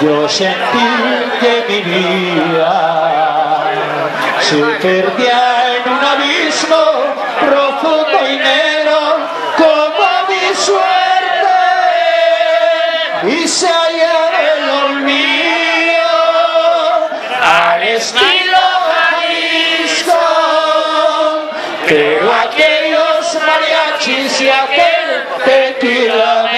Yo sentí que mi vida se perdía en un abismo profundo y negro como mi suerte, y se hallaba el olvido al estilo Jalisco, pero aquellos mariachis y aquel tequila